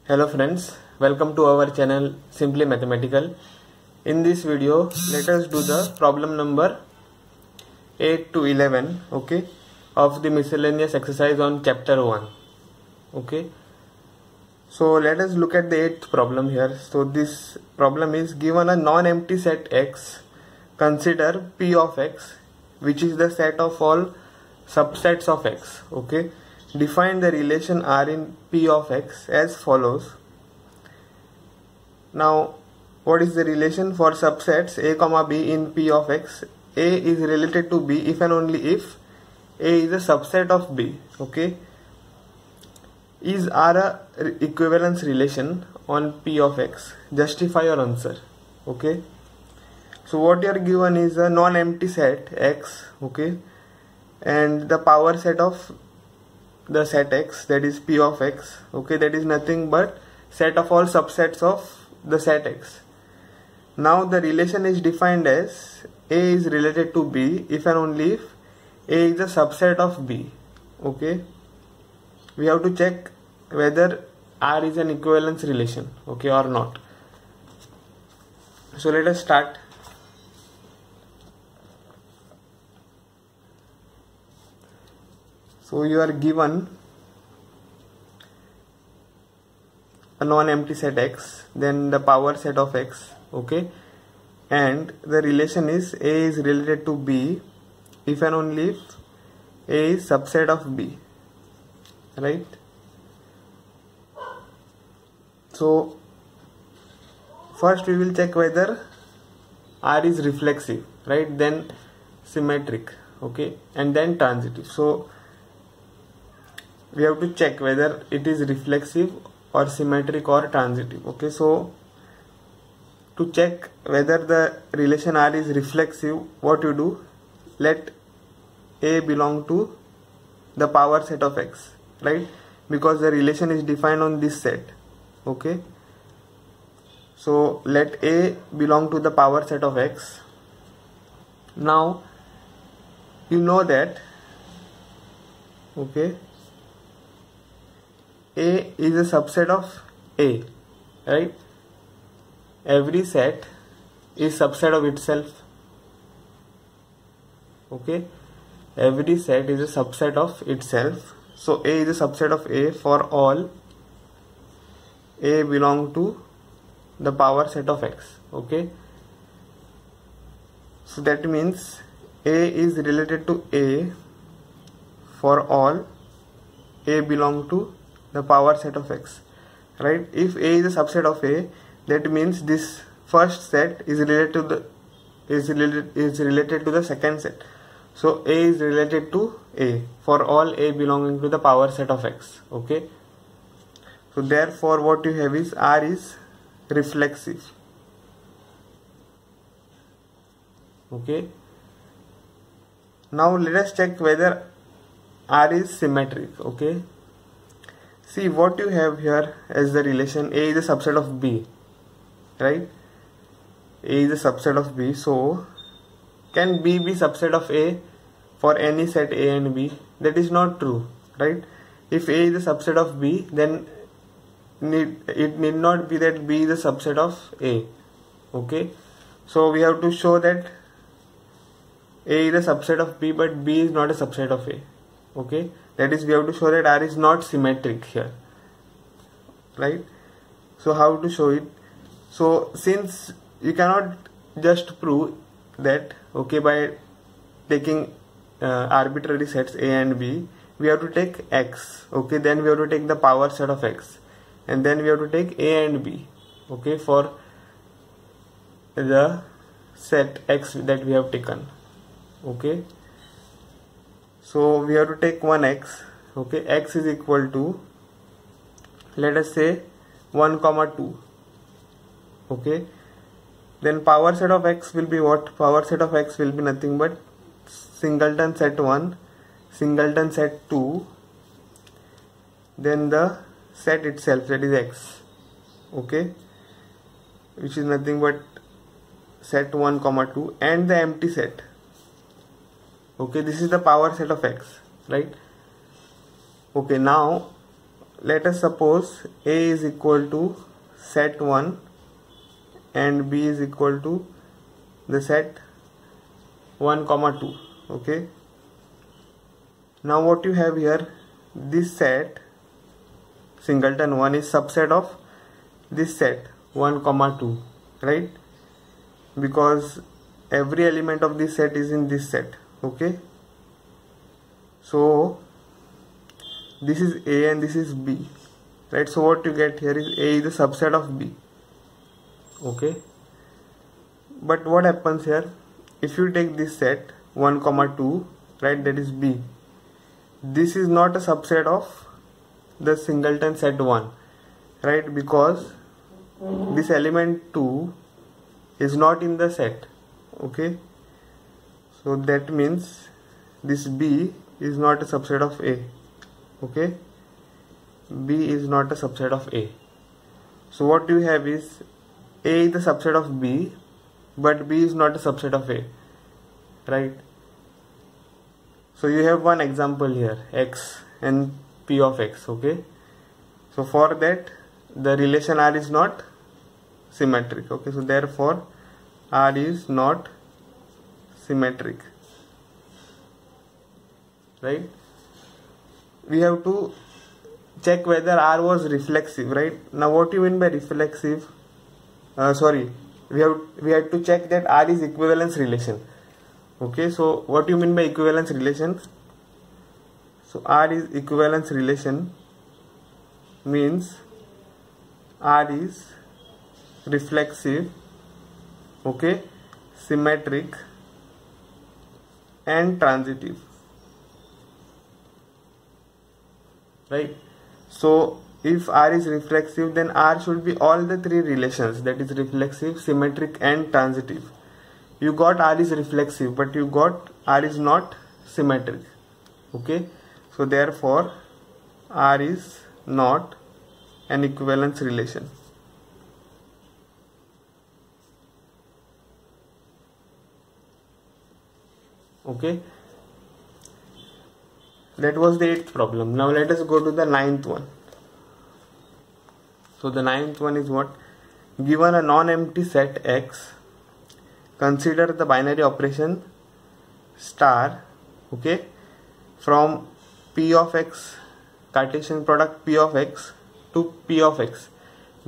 Hello friends, welcome to our channel Simply Mathematical. In this video, let us do the problem number 8 to 11, okay, of the miscellaneous exercise on chapter 1. Okay, so let us look at the 8th problem here. So this problem is given a non-empty set X. Consider P of X, which is the set of all subsets of X. Okay, define the relation R in P of X as follows. Now, what is the relation for subsets A comma B in P of X? A is related to B if and only if A is a subset of B. Okay, is R a equivalence relation on P of X? Justify your answer. Okay, so what you are given is a non-empty set X. Okay, and the power set of the set X, that is P of X. Okay, that is nothing but set of all subsets of the set X. Now the relation is defined as A is related to B if and only if A is a subset of B. Okay, we have to check whether R is an equivalence relation, okay, or not. So let us start. So you are given a non-empty set X, then the power set of X, okay, and the relation is A is related to B if and only if A is subset of B, right? So first we will check whether R is reflexive, right, then symmetric, okay, and then transitive. So we have to check whether it is reflexive or symmetric or transitive. Okay, so to check whether the relation R is reflexive, what you do, let A belong to the power set of X, right, because the relation is defined on this set. Okay, so let A belong to the power set of X. Now you know that, okay, A is a subset of A, right? Every set is subset of itself. Okay, every set is a subset of itself. So A is a subset of A for all A belong to the power set of X. Okay, so that means A is related to A for all A belong to the power set of X, right? If A is a subset of A, that means this first set is related to the second set. So A is related to A for all A belonging to the power set of X. Okay, so therefore what you have is R is reflexive. Okay, now let us check whether R is symmetric. Okay, see what you have here as the relation. A is a subset of B, right? A is a subset of B. So can B be subset of A for any set A and B? That is not true, right? If A is a subset of B, then it need not be that B is a subset of A. Okay, so we have to show that A is a subset of B, but B is not a subset of A. Okay, that is, we have to show that R is not symmetric here, right? So how to show it? So since you cannot just prove that, okay, by taking arbitrary sets A and B, we have to take X, okay, then we have to take the power set of X, and then we have to take A and B, okay, for the set X that we have taken. Okay, so we have to take one X. Okay, X is equal to, let us say, 1 comma 2. Okay, then power set of X will be what? Power set of X will be nothing but singleton set 1, singleton set 2, then the set itself, that is X. Okay, which is nothing but set 1 comma 2 and the empty set. Okay, this is the power set of X, right? Okay, now let us suppose A is equal to set 1 and B is equal to the set 1 comma 2. Okay, now what you have here, this set singleton 1 is subset of this set 1 comma 2, right? Because every element of this set is in this set. Okay, so this is A and this is B, right? So what you get here is A is a subset of B. Okay, but what happens here, if you take this set 1 comma 2, right, that is B, this is not a subset of the singleton set 1, right? Because this element 2 is not in the set. Okay, so that means this B is not a subset of A. Okay, B is not a subset of A. So what you have is A is the subset of B, but B is not a subset of A, right? So you have one example here, X and P of X. Okay, so for that the relation R is not symmetric. Okay, so therefore R is not symmetric, right? We have to check whether R was reflexive, right? Now what do you mean by reflexive? We had to check that R is equivalence relation. Okay, so what do you mean by equivalence relation? So R is equivalence relation means R is reflexive, okay, symmetric and transitive, right? So if R is reflexive, then R should be all the three relations, that is reflexive, symmetric and transitive. You got R is reflexive, but you got R is not symmetric. Okay, so therefore R is not an equivalence relation. Okay, that was the 8th problem. Now let us go to the 9th one. So the 9th one is what? Given a non-empty set X, consider the binary operation star, okay, from P of X, Cartesian product P of X to P of X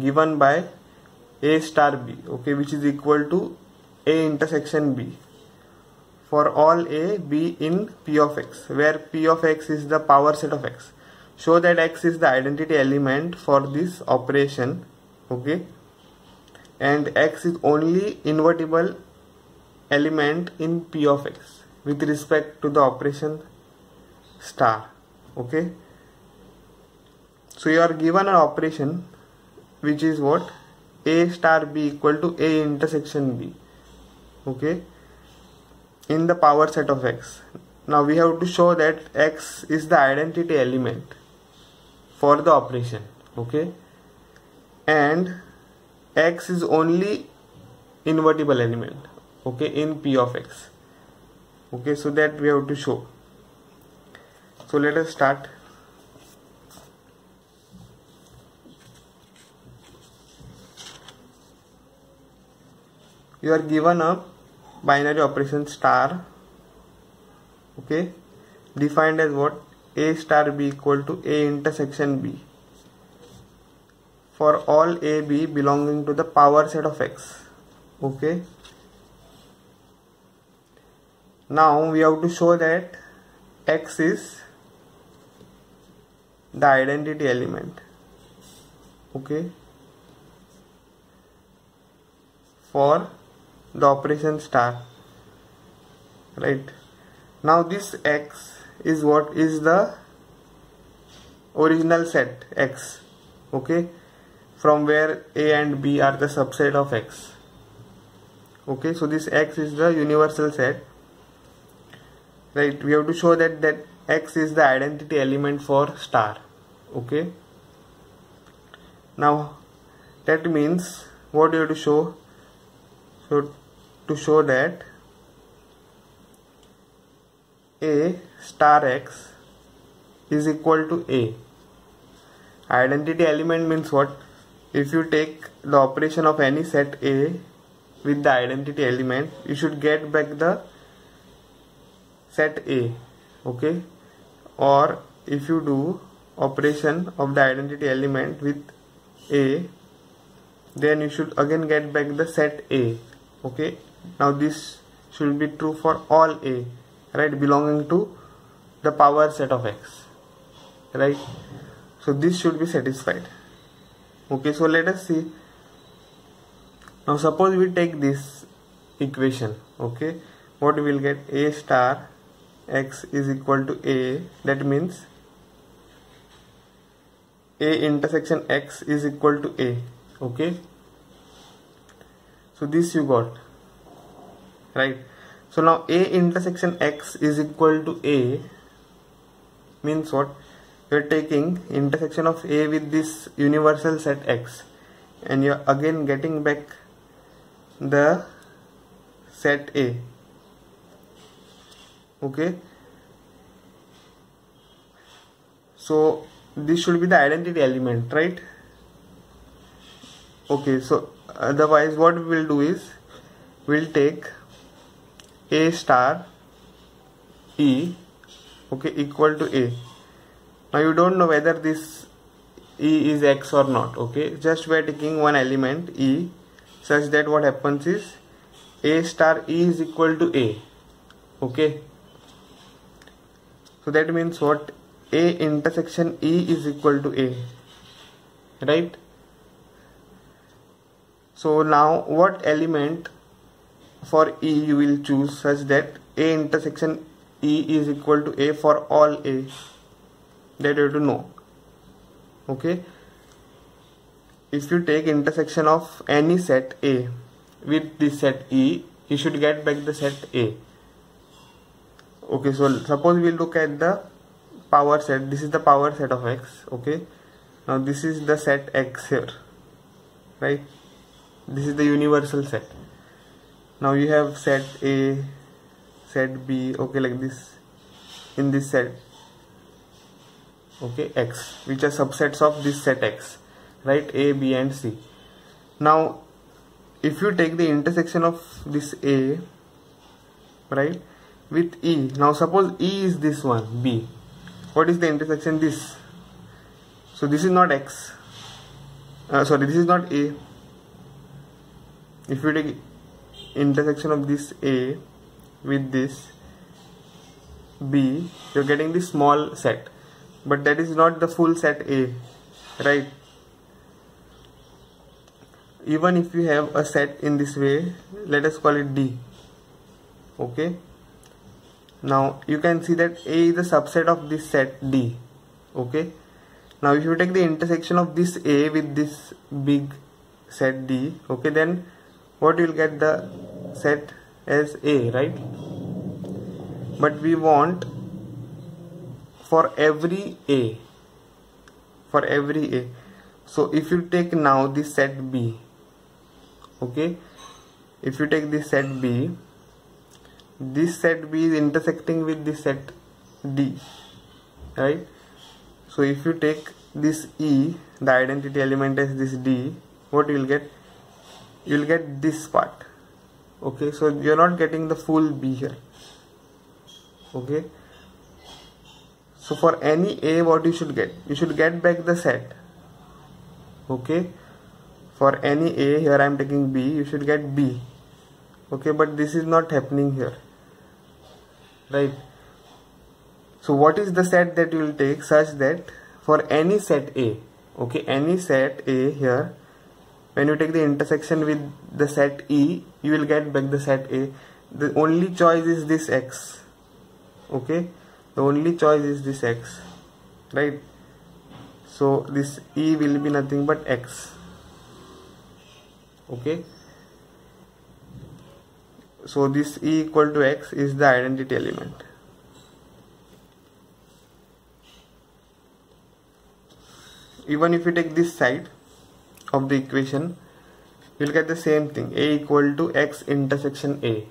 given by A star B, okay, which is equal to A intersection B for all A, B in P of X, where P of X is the power set of X. Show that X is the identity element for this operation, okay, and X is only invertible element in P of X with respect to the operation star. Okay, so you are given an operation which is what? A star B equal to A intersection B, okay, in the power set of X. Now we have to show that X is the identity element for the operation, okay, and X is only invertible element, okay, in P of X. Okay, so that we have to show. So let us start. You are given a binary operation star, okay, defined as what? A star B equal to A intersection B for all A, B belonging to the power set of X. Okay, now we have to show that X is the identity element, okay, for the operation star, right? Now this X is what? Is the original set X, okay, from where A and B are the subset of X. Okay, so this X is the universal set, right? We have to show that X is the identity element for star. Okay, now that means what you have to show? So to show that A star X is equal to A. Identity element means what? If you take the operation of any set A with the identity element, you should get back the set A, okay? Or if you do operation of the identity element with A, then you should again get back the set A, okay? Now this should be true for all A, right, belonging to the power set of X, right? So this should be satisfied. Okay, so let us see. Now suppose we take this equation, okay, what we will get? A star X is equal to A, that means A intersection X is equal to A, okay? So this you got, right? So now A intersection X is equal to A means what? You are taking intersection of A with this universal set X, and you are again getting back the set A, okay? So this should be the identity element, right? Okay, so otherwise what we will do is we will take A star E, okay, equal to A. Now you don't know whether this E is X or not, okay? Just by taking one element E, such that what happens is A star E is equal to A, okay? So that means what? A intersection E is equal to A, right? So now what element for E you will choose such that A intersection E is equal to A for all A? That you have to know, okay? If you take intersection of any set A with this set E, you should get back the set A. Okay, so suppose we look at the power set. This is the power set of X, okay? Now this is the set X here, right? This is the universal set. Now you have set A, set B, okay, like this in this set, okay, X, which are subsets of this set X, right? A, B and C. Now if you take the intersection of this A, right, with E, now suppose E is this one, B, what is the intersection? This. So this is not X, sorry, this is not A. If you take intersection of this A with this B, you are getting this small set, but that is not the full set A, right? Even if you have a set in this way, let us call it D, okay? Now you can see that A is a subset of this set D, okay? Now if you take the intersection of this A with this big set D, okay, then what you will get? The set as A, right? But we want for every A, for every A. So if you take now this set B, okay, if you take this set B, this set B is intersecting with this set D, right? So if you take this E, the identity element as this D, what you will get? You will get this part, okay? So you are not getting the full B here, okay? So for any A, what you should get? You should get back the set, okay? For any A, here I am taking B, you should get B, okay? But this is not happening here, right? So what is the set that you will take such that for any set A, okay, any set A here, when you take the intersection with the set E, you will get back the set A. The only choice is this X, okay? The only choice is this X, right? So this E will be nothing but X, okay? So this E equal to X is the identity element. Even if you take this side of the equation, you will get the same thing, A equal to X intersection A,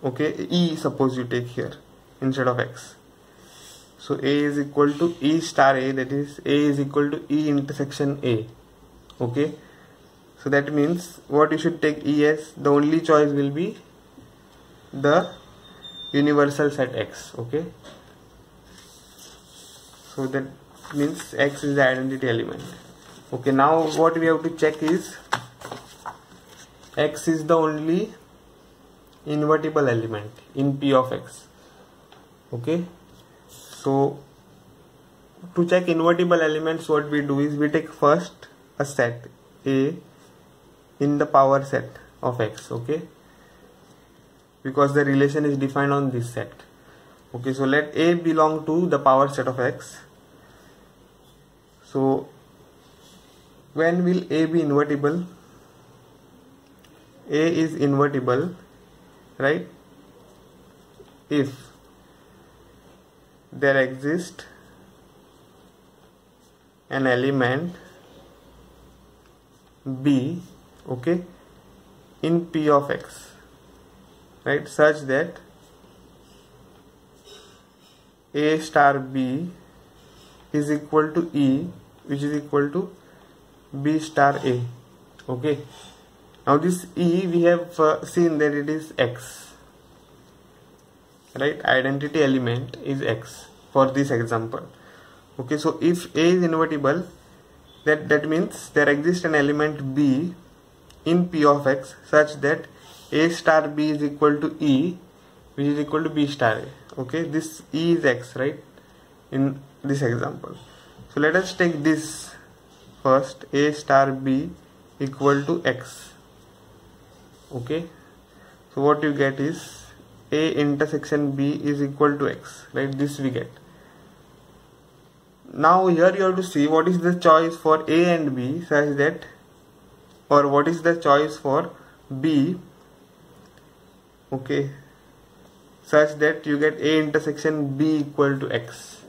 okay? E suppose you take here instead of X. So A is equal to E star A, that is A is equal to E intersection A. Okay, so that means what you should take E as, the only choice will be the universal set X. Okay, so that means X is the identity element. Okay, now what we have to check is X is the only invertible element in P of X. Okay, so to check invertible elements, what we do is we take first a set A in the power set of X. Okay, because the relation is defined on this set. Okay, so let A belong to the power set of X. So when will A be invertible? A is invertible, right, if there exists an element B, okay, in P of X, right, such that A star B is equal to E, which is equal to B star A. Okay, now this E we have seen that it is X, right, identity element is X for this example. Okay, so if A is invertible, that means there exists an element B in P of X such that A star B is equal to E, which is equal to B star A. Okay, this E is X, right, in this example. So let us take this first, A star B equal to X. Okay, so what you get is A intersection B is equal to X, right, this we get. Now here you have to see what is the choice for A and B such that, or what is the choice for B, okay, such that you get A intersection B equal to X.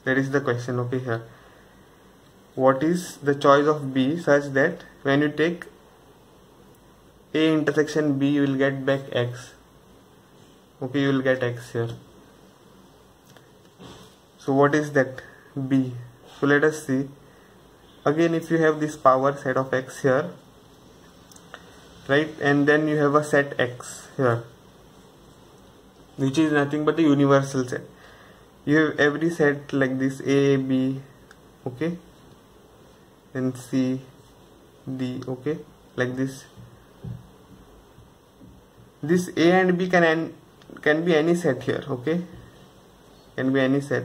That is the question. Okay, here what is the choice of B such that when you take A intersection B you will get back X. Okay, you will get X here. So what is that B? So let us see. Again, if you have this power set of X here, right, and then you have a set X here, which is nothing but a universal set. You have every set like this, A, B, okay, and C, D, okay, like this. This A and B can be any set here, okay, can be any set.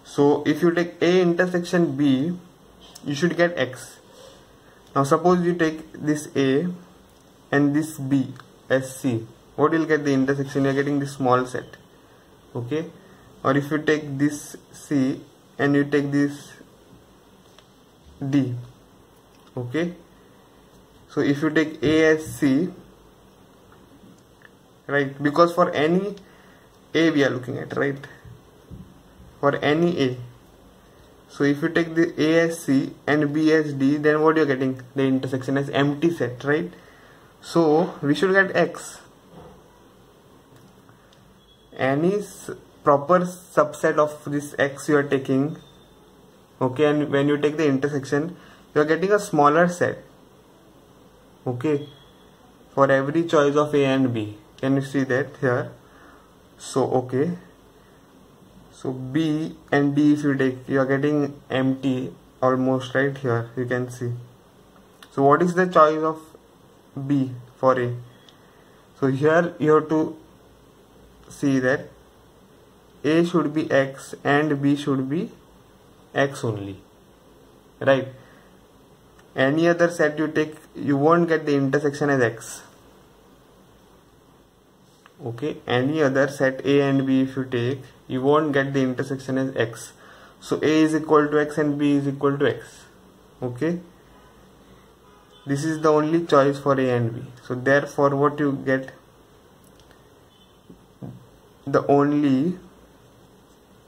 So if you take A intersection B, you should get X. Now suppose you take this A and this B as C, what will get the intersection? You are getting this small set, okay. Or if you take this C and you take this D, okay. So if you take A as C, right, because for any A we are looking at, right, for any A. So if you take the A as C and B as D, then what you are getting? The intersection as empty set, right? So we should get X. Any proper subset of this X you are taking, okay, and when you take the intersection you are getting a smaller set, okay, for every choice of A and B. Can you see that here? So okay, so B and D if you take, you are getting empty almost, right, here you can see. So what is the choice of B for A? So here you have to see that A should be X and B should be X only, right? Any other set you take, you won't get the intersection as X. Okay, any other set A and B if you take, you won't get the intersection as X. So A is equal to X and B is equal to X. Okay, this is the only choice for A and B. So therefore what you get, the only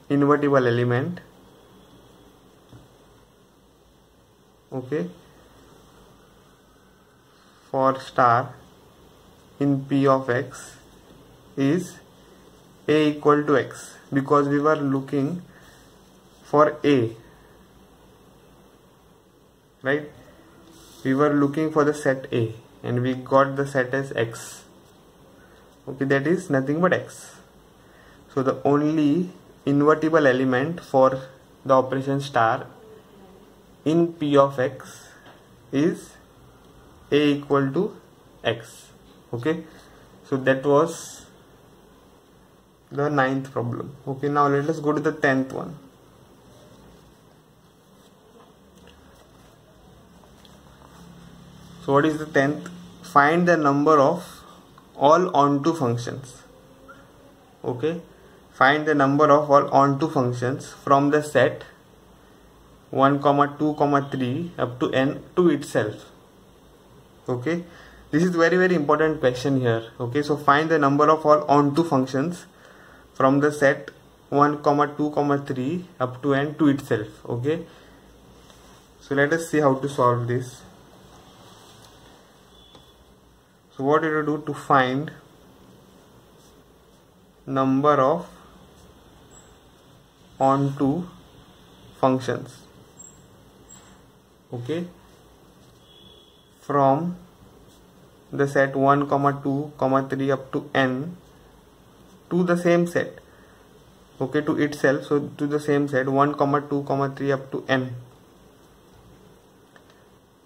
invertible element, okay, for star in P of X is a equal to x, because we were looking for a, right? We were looking for the set A and we got the set as x. Okay, that is nothing but x. So the only invertible element for the operation star in P of x is a equal to x. Okay, so that was the 9th problem. Okay, now let us go to the 10th one. So what is the 10th? Find the number of all onto functions. Okay, find the number of all onto functions from the set 1, 2, 3 up to n to itself. Okay, this is very important question here. Okay, so find the number of all onto functions from the set 1, 2, 3 up to n to itself. Okay, so let us see how to solve this. So what do you do to find number of onto functions? Okay, from the set 1, 2, 3 up to n to the same set. Okay, to itself, so to the same set 1, 2, 3 up to n,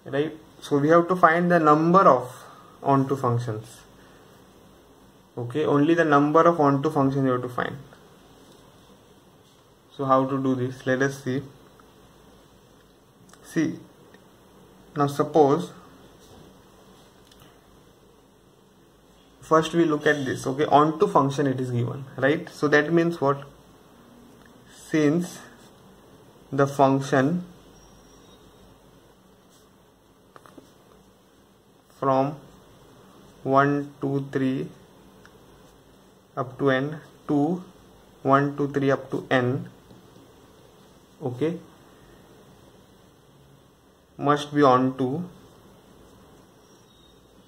right? So we have to find the number of onto functions. Okay, only the number of onto functions you have to find. So how to do this? Let us see. See, now suppose first we look at this. Okay, onto function it is given, right? So that means what? Since the function from 1, 2, 3 up to n to 1, 2, 3 up to n, okay, must be onto,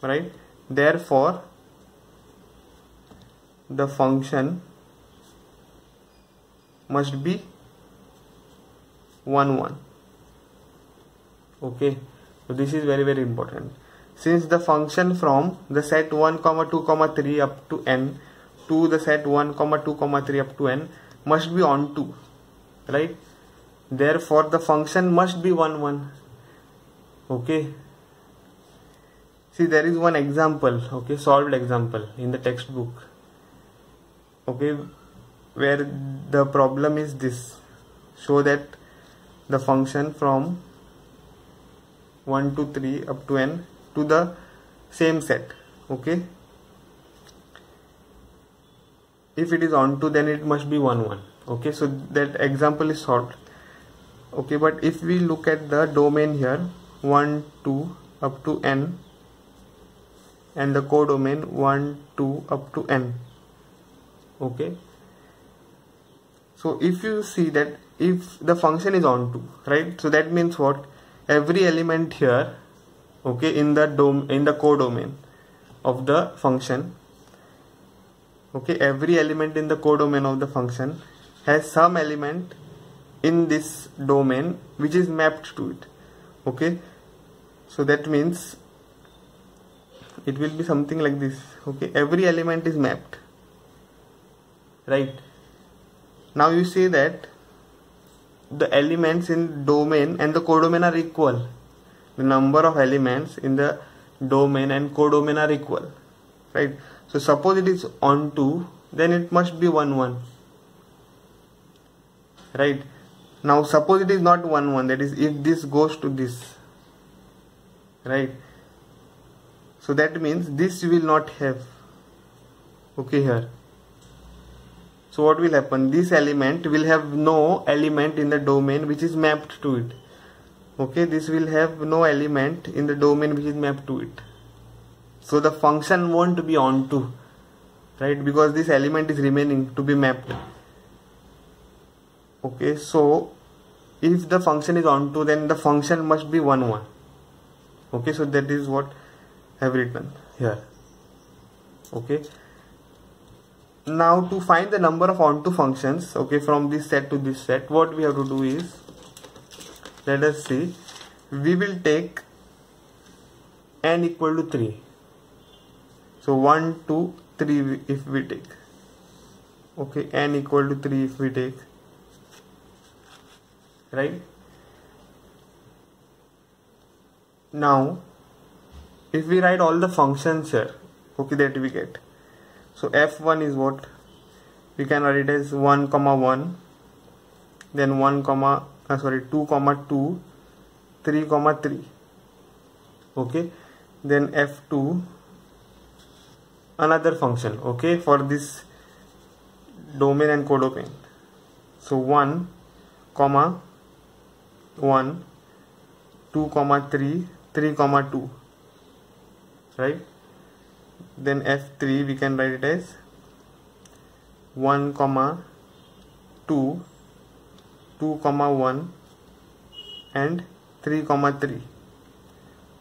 right? Therefore the function must be 1, 1. Okay, so this is very important. Since the function from the set 1, 2, 3 up to n to the set 1, 2, 3 up to n must be onto, right? Therefore the function must be 1, 1. Okay, see, there is one example, okay, solved example in the textbook, okay, where the problem is this. Show that the function from 1 to 3 up to n to the same set. Okay, if it is onto, then it must be 1, 1. Okay, so that example is solved. Okay, but if we look at the domain here, 1, 2 up to n, and the codomain 1, 2 up to n. Okay, so if you see that if the function is onto, right, so that means what? Every element here, okay, in the codomain of the function, okay, every element in the codomain of the function has some element in this domain which is mapped to it. Okay, so that means it will be something like this. Okay, every element is mapped, right? Now you see that the elements in domain and the codomain are equal. The number of elements in the domain and codomain are equal, right? So suppose it is onto, then it must be 1, 1, right? Now suppose it is not 1, 1, that is if this goes to this, right? So that means this you will not have, okay, here. So what will happen? This element will have no element in the domain which is mapped to it. Okay, this will have no element in the domain which is mapped to it. So the function won't be onto, right? Because this element is remaining to be mapped. Okay, so if the function is onto, then the function must be 1, 1. Okay, so that is what I have written here. Okay, now to find the number of onto functions, okay, from this set to this set, what we have to do is, let us see, we will take n equal to 3. So 1, 2, 3 if we take, okay, n equal to 3 if we take, right? Now if we write all the functions here, okay, that we get, so f1 is what we can write it as 1 comma 1, then 2 comma 2, 3 comma 3, okay, then f2 another function, okay, for this domain and codomain, so 1 comma 1, 2 comma 3, 3 comma 2, right? Then f3 we can write it as 1 comma 2, 2 comma 1 and 3 comma 3,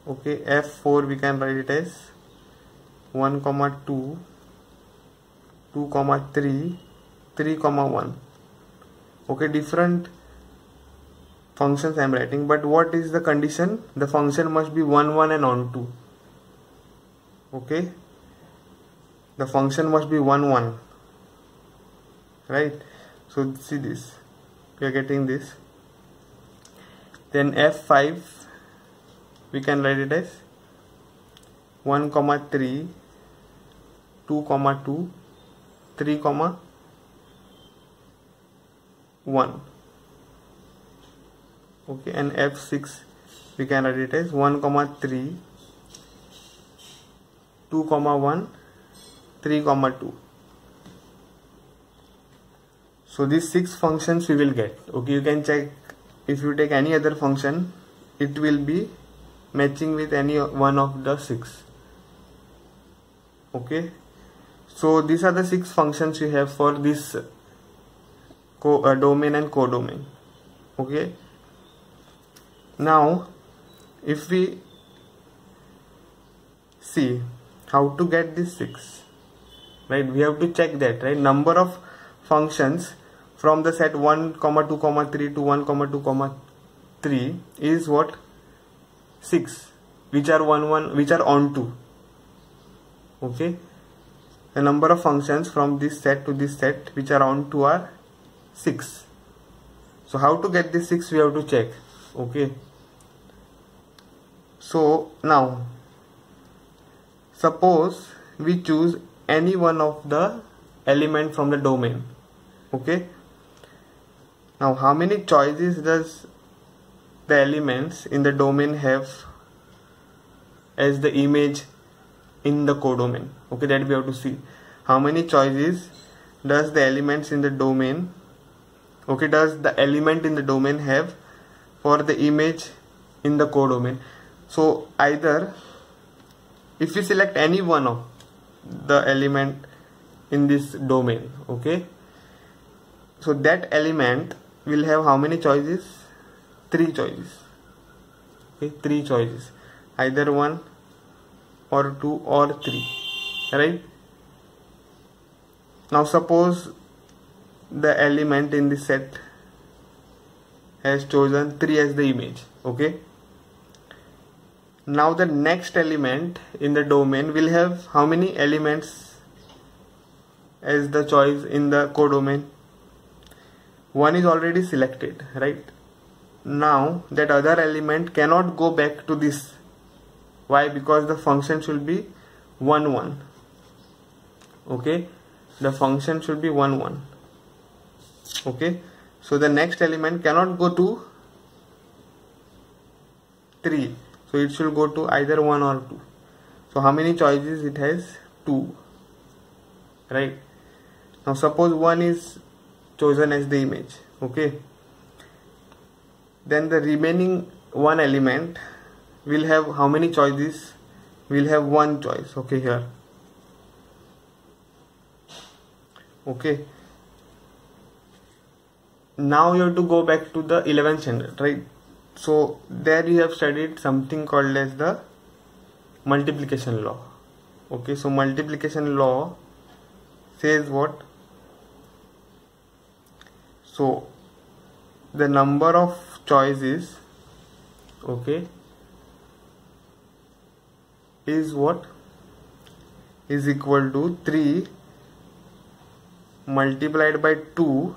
okay. f4 we can write it as 1 comma 2, 2 comma 3, 3 comma 1, okay. Different functions I am writing, but what is the condition? The function must be 1, 1 and onto, okay. The function must be 1, 1, right? So see this, we are getting this. Then f5 we can write it as 1 comma 3, 2 comma 2, 3 comma 1, okay. And f6 we can write it as 1 comma 3, 2 comma 1, 3 comma 2. So these 6 functions we will get, okay. You can check, if you take any other function, it will be matching with any one of the 6, okay. So these are the 6 functions you have for this domain and codomain, okay. Now if we see how to get these 6, right, we have to check that, right, number of functions from the set 1 comma 2 comma 3 to 1 comma 2 comma 3 is what? 6, which are which are onto, okay. The number of functions from this set to this set which are onto are 6. So how to get this 6 we have to check, okay. So now suppose we choose any one of the element from the domain, okay. Now how many choices does the elements in the domain have as the image in the codomain, okay, that we have to see. How many choices does the elements in the domain, okay, does the element in the domain have for the image in the codomain? So either if we select any one of the element in this domain, okay, so that element will have how many choices? 3 choices, okay, 3 choices, either 1 or 2 or 3, right? Now suppose the element in this set has chosen 3 as the image, okay. Now the next element in the domain will have how many elements as the choice in the codomain? 1 is already selected, right? Now that other element cannot go back to this. Why? Because the function should be 1, 1, okay. The function should be 1, 1, okay. So the next element cannot go to 3, so it should go to either 1 or 2. So how many choices it has? 2, right? Now suppose 1 is chosen as the image, okay. Then the remaining 1 element will have how many choices? Will have 1 choice, okay, here, okay. Now you have to go back to the 11th standard, right? So there you have studied something called as the multiplication law, okay. So multiplication law says what? So the number of choices, okay, is what? Is equal to 3 multiplied by 2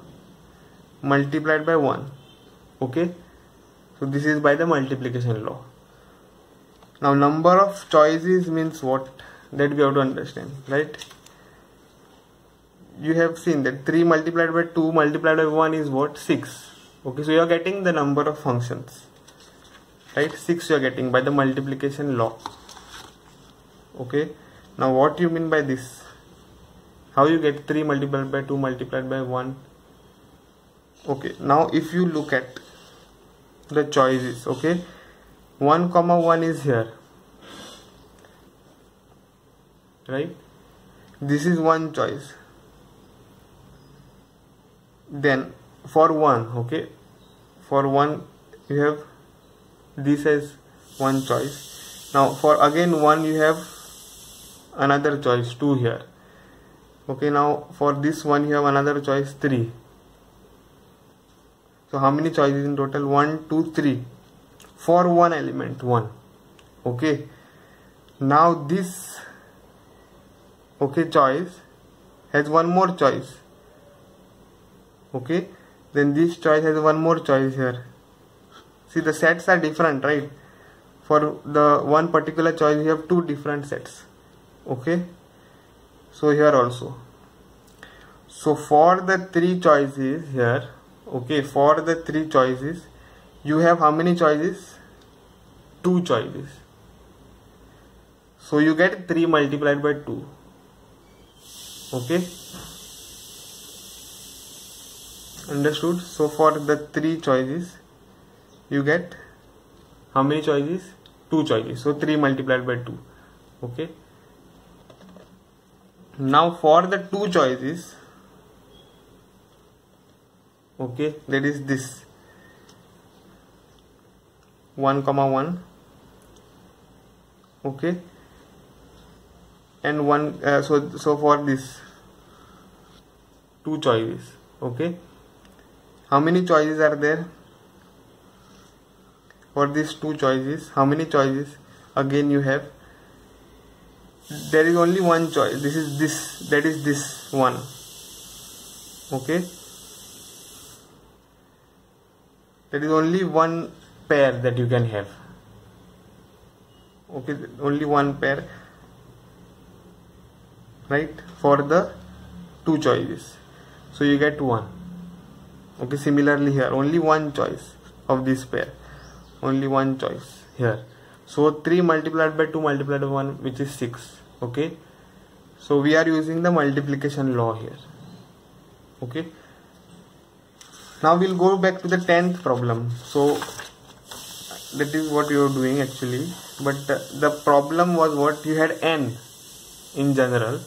multiplied by 1. Okay, so this is by the multiplication law. Now number of choices means what? That we have to understand, right? You have seen that 3 multiplied by 2 multiplied by 1 is what? 6. Okay, so you are getting the number of functions, right? 6 you are getting by the multiplication law. Okay, now what you mean by this? How you get 3 multiplied by 2 multiplied by 1? Okay, now if you look at the choices, okay, 1 comma 1 is here, right? This is one choice. Then for 1, okay, for 1 you have this as one choice. Now for again 1 you have another choice, 2 here. Okay, now for this one you have another choice, 3. So how many choices in total? 1, 2, 3 for one element, 1. Okay, now this, okay, choice has one more choice. Okay, then this choice has one more choice here. See, the sets are different, right? For the one particular choice you have 2 different sets. Okay, so here also. So for the 3 choices here, okay, for the 3 choices you have how many choices? 2 choices. So you get 3 multiplied by 2. Okay, understood? So for the 3 choices you get how many choices? 2 choices. So 3 multiplied by 2. Okay, now for the 2 choices, okay, that is this 1 comma 1, okay, and 1, so for this 2 choices, okay, how many choices are there? For these 2 choices, how many choices again you have? There is only one choice. This is this, that is this one. Okay, there is only one pair that you can have. Okay, only one pair, right, for the 2 choices. So you get 1. Okay, similarly here only one choice of this pair, only one choice here. So 3 multiplied by 2 multiplied by 1, which is 6. Okay, so we are using the multiplication law here. Okay, now we'll go back to the 10th problem. So that is what you are doing actually, but the problem was what? You had n in general.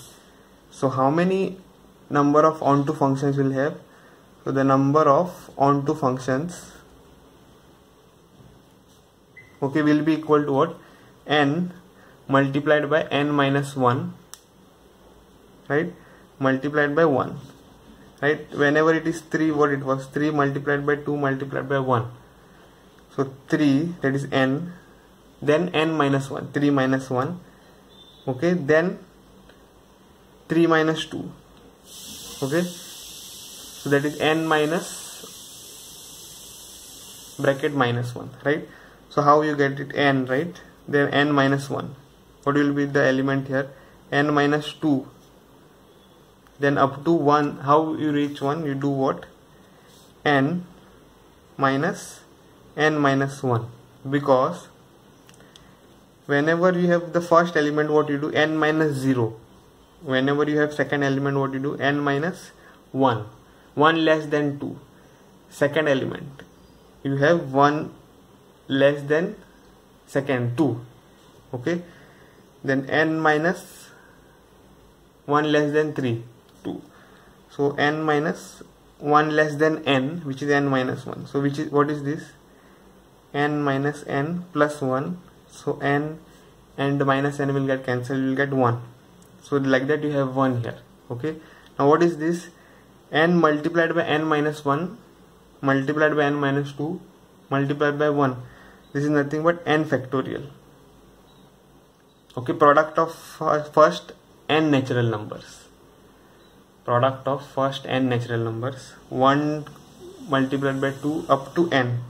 So how many number of onto functions will have? So the number of onto functions, okay, will be equal to what? N multiplied by n minus 1, right, multiplied by 1, right? Whenever it is 3, what it was? 3 multiplied by 2 multiplied by 1. So 3, that is n, then n minus 1, 3 minus 1, okay, then 3 minus 2, okay, so that is n minus bracket minus 1, right? So how you get it? N, right? Then n minus 1. What will be the element here? N minus 2. Then up to 1. How you reach 1? You do what? N minus 1. Because whenever you have the first element, what you do? N minus 0. Whenever you have second element, what you do? N minus 1. 1 less than 2. Second element, you have 1 less than second, 2. Okay, then n minus 1 less than 3, 2. So n minus 1 less than n, which is n minus 1. So which is, what is this? N minus n plus 1. So n and minus n will get cancelled, you will get 1. So like that you have 1 here. Okay, Now what is this? N multiplied by n minus 1 multiplied by n minus 2 multiplied by 1. This is nothing but n factorial. Okay, product of first n natural numbers. Product of first n natural numbers. 1 multiplied by 2 up to n.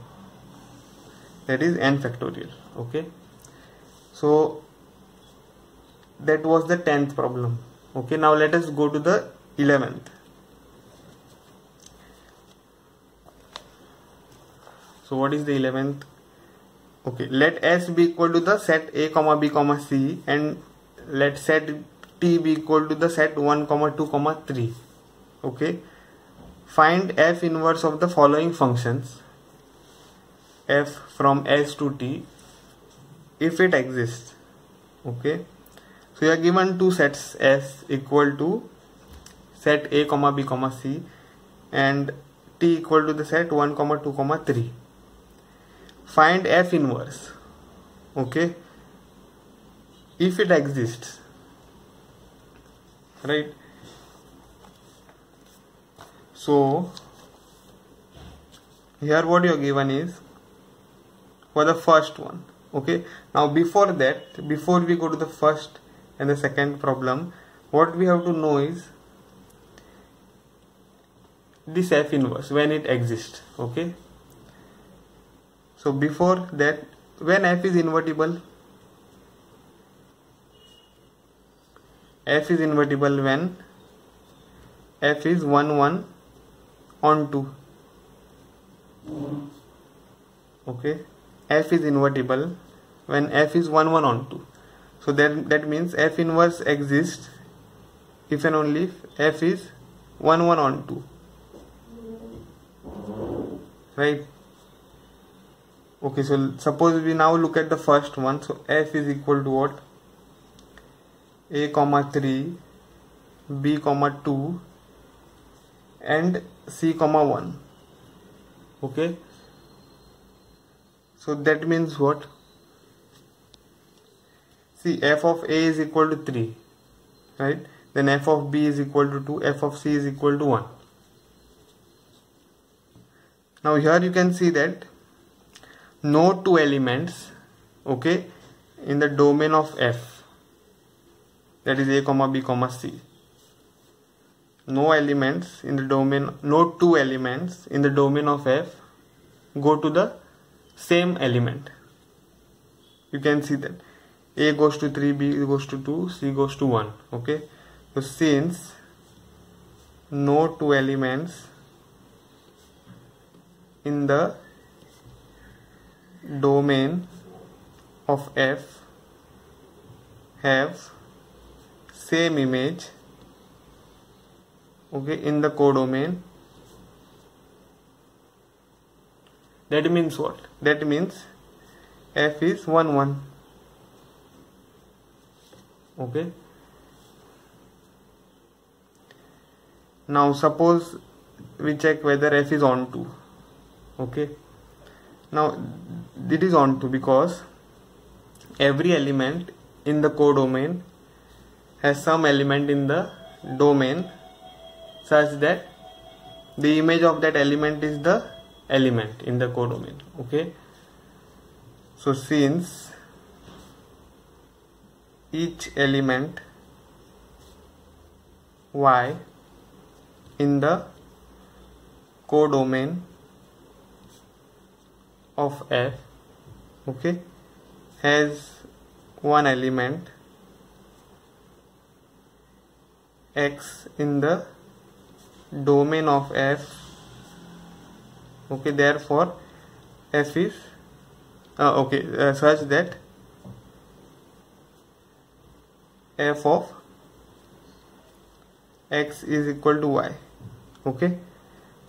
That is n factorial. Okay. So that was the 10th problem. Okay, now let us go to the 11th. So what is the 11th? Okay, let S be equal to the set A comma B comma C, and let set T be equal to the set 1 comma 2 comma 3. Okay, find F inverse of the following functions f from S to T if it exists. Okay, so you are given two sets S equal to set A comma B comma C and T equal to the set 1 comma 2 comma 3. Find F inverse. Okay, if it exists, right? So here what you are given is for the first one. Okay, now before that, before we go to the first and the second problem, what we have to know is this F inverse when it exists. Okay, so before that, when F is invertible, F is invertible when F is 1 1 on 2. Okay, F is invertible when F is 1 1 on 2. So that means F inverse exists if and only if F is 1 1 on 2. Right? Okay, so suppose we now look at the first one. So F is equal to what? A comma 3, B comma 2 and C comma 1. Okay, so that means what? See, F of A is equal to 3, right? Then F of B is equal to 2, F of C is equal to 1. Now here you can see that no two elements, okay, in the domain of F, that is A comma B comma C. No elements in the domain, no two elements in the domain of F go to the same element. You can see that A goes to 3, B goes to 2, C goes to 1. Okay, so since no two elements in the domain of F have same image, okay, in the codomain, that means what? That means F is 1 1. Okay, now suppose we check whether F is onto. Okay, now it is onto because every element in the codomain has some element in the domain such that the image of that element is the element in the codomain. Okay, so since each element Y in the codomain of F, okay, has one element X in the domain of F, okay, therefore F is such that F of X is equal to Y. Okay,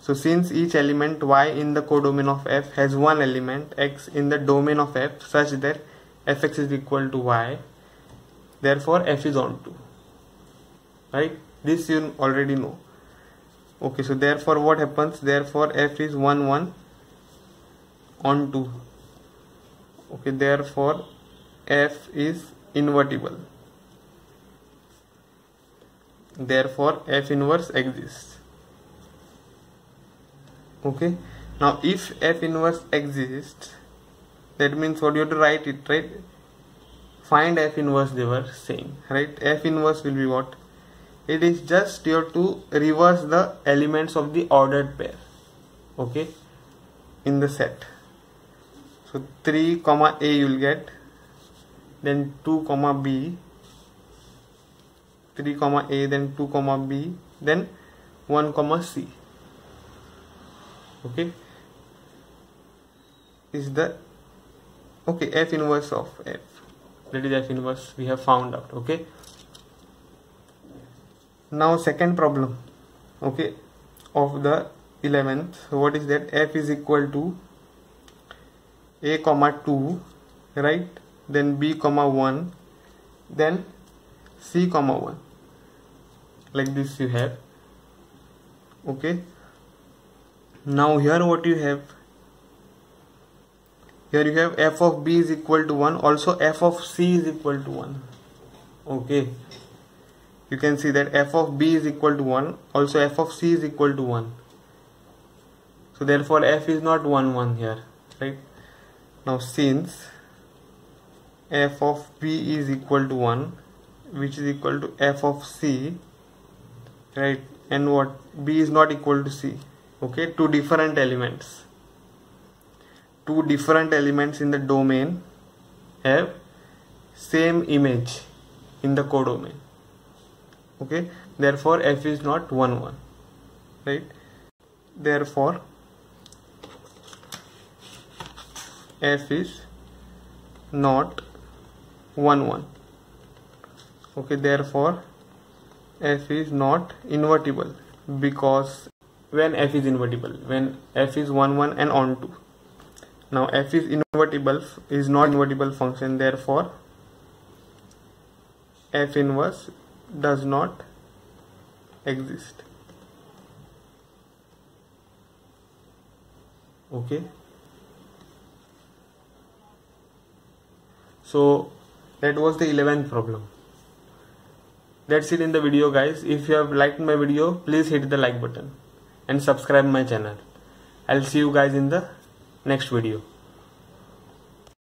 so since each element Y in the codomain of F has one element X in the domain of F such that Fx is equal to Y, therefore F is onto. Right, this you already know. Okay, so therefore what happens? Therefore F is 1 1 onto. Okay, therefore F is invertible. therefore F inverse exists. Okay, now if F inverse exists, that means what you have to write it, right? Find F inverse, they were saying, right? F inverse will be what? It is just you have to reverse the elements of the ordered pair, okay, in the set. So 3 comma A you will get, then 2 comma B, 3 comma A, then 2 comma B, then 1 comma C. Okay, is the F inverse of F. That is F inverse we have found out. Okay, now second problem, okay, of the 11th. So what is that? F is equal to A comma 2, right, then B comma 1, then C comma 1, like this you have. Okay, now here what you have? Here you have F of B is equal to 1, also F of C is equal to 1. Okay, you can see that F of B is equal to 1, also F of C is equal to 1. So therefore F is not 1 1 here, right? Now since F of B is equal to 1, which is equal to F of C, right, and what? B is not equal to C. Okay, two different elements in the domain have same image in the codomain. Okay, therefore F is not 1 1, right? Therefore F is not 1 1. Okay, therefore F is not invertible, because when F is invertible, when F is 1 1 and onto. Now F is invertible, is not invertible function, therefore F inverse does not exist. Okay, so that was the 11th problem. That's it in the video, guys. If you have liked my video, please hit the like button and subscribe my channel. I'll see you guys in the next video.